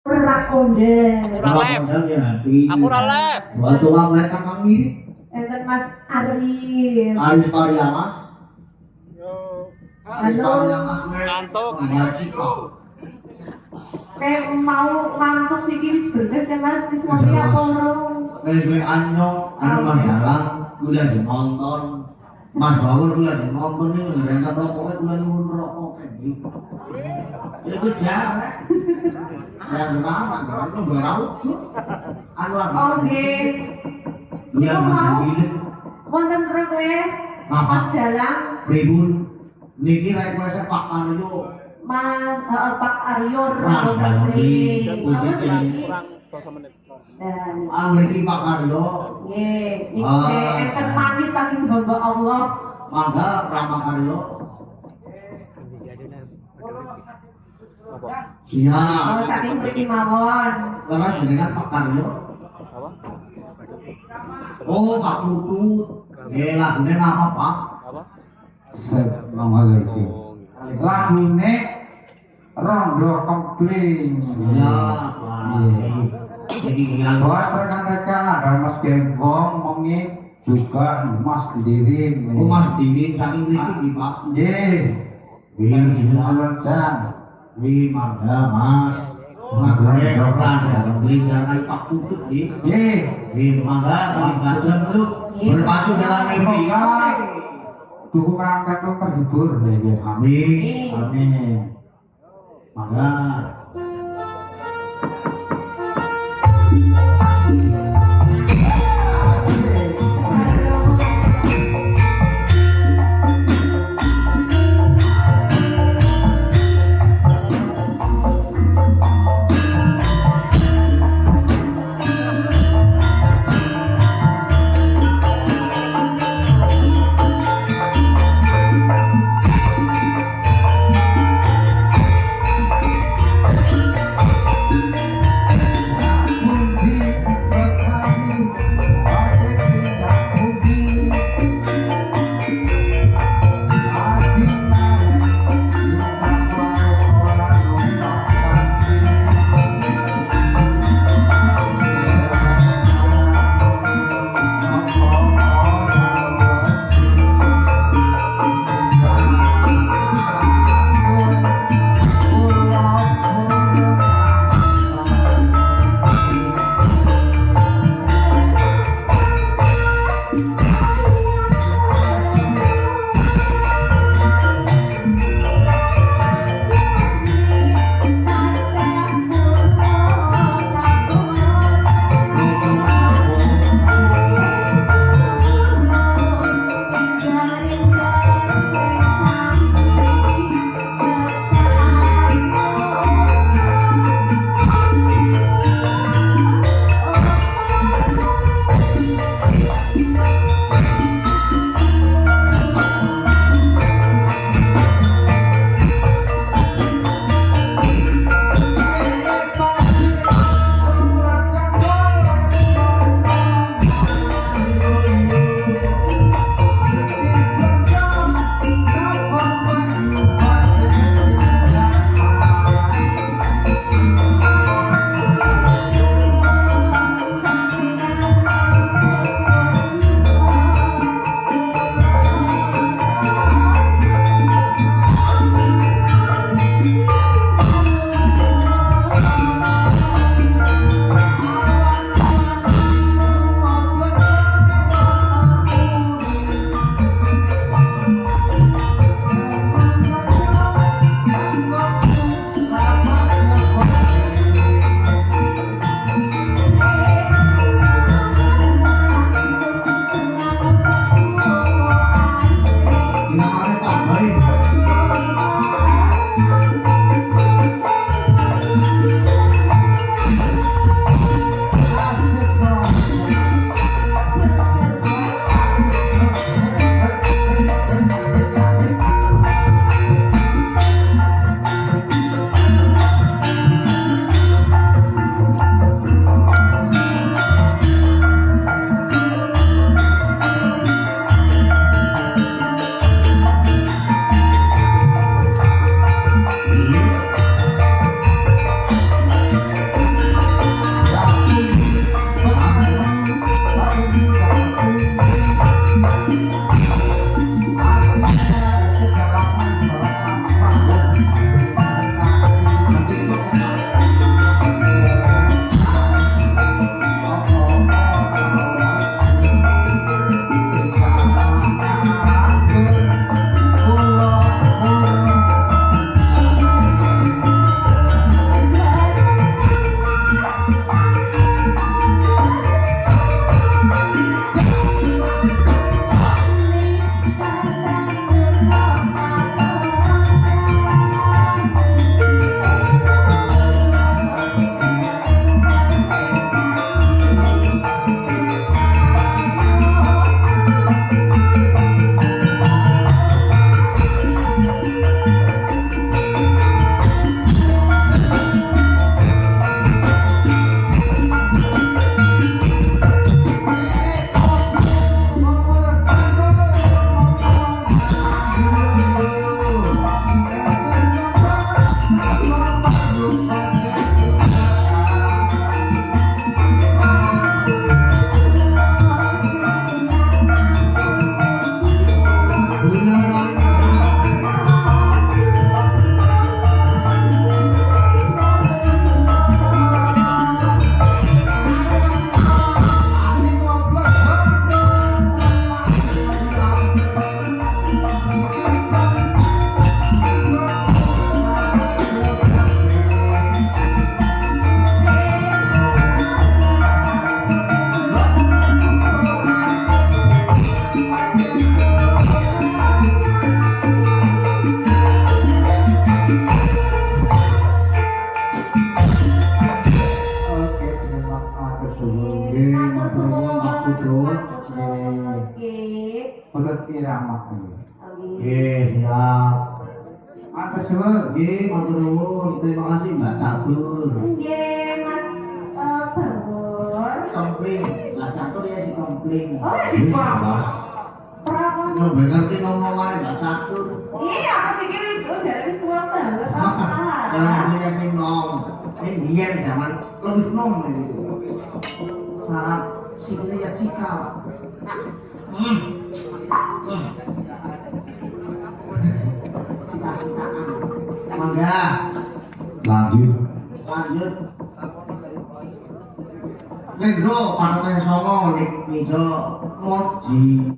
Prakondel. Aku ora live. Buat tukang live kakang mirip. Enten Mas Aris. Aris Pariamas. Aris Halo. Pariamas. Ngantuk. Kayak mau ngantuk sih wis beres ya Mas, wis ngopi apa urung? Wes anyo, anu Mas Dalang, kula nonton. Mas Bawur kula nonton nih, ngerenta rokoknya kula nyuwun rokok iki. Itu jarang. Ya kenapa? Karena berlaut tuh. Anu apa? Oke. Kula Niku mau ngambil wonten request Apa? Mas Dalang, ribun. Niki request Pak Aryo. Mas Pak Aryo Nah, dalam Putri. ini, Apa ini. sih? Kurang 1 menit. Dan Niki Pak Aryo. nggih, iki Ah. enten manis saking hamba Allah. Mangga Rama Aryo. Siap. Oh, saking mriki mawon. Lepas dengan Pak Aryo. Apa? Oh, Pak Putu. Lagunya apa Pak? Apa? Assalamualaikum. Lagune Rondo Kompling. Ya, Pak. Jadi yang Buat rekan-rekan ada Mas Gembong, Mongi, juga Mas Dirin. Oh, Mas Diri saking mriki iki, Pak. Nggih. Wih, Jan. wih, mangga Mas. Lagunya orang dalam lingkaran Pak Putu iki. Nggih. Wih, mangga kali gajah lu berpacu dalam mimpi. Dukungan kakek terhibur. Nggih. Amin. Amin. Mangga. suwun. Pak Putut. Oke. Perut irama. Siap. Matur suwun. Matur nuwun. Terima kasih Mbak Catur. Nggih, Mas Bambor. Kompling, Mbak Catur ya si kompling. Oh, si kompling. Berapa? Nyoba ngerti ngomong-ngomongnya Mbak Catur. Iya, aku pikir itu dari tua banget. Kalau dia sing nom, ini biar zaman lebih nom ini. Saat sikilnya cikal. Sita-sitaan. Mangga. Lanjut. Lanjut. Nek bro, pantai songo nek nijo moji.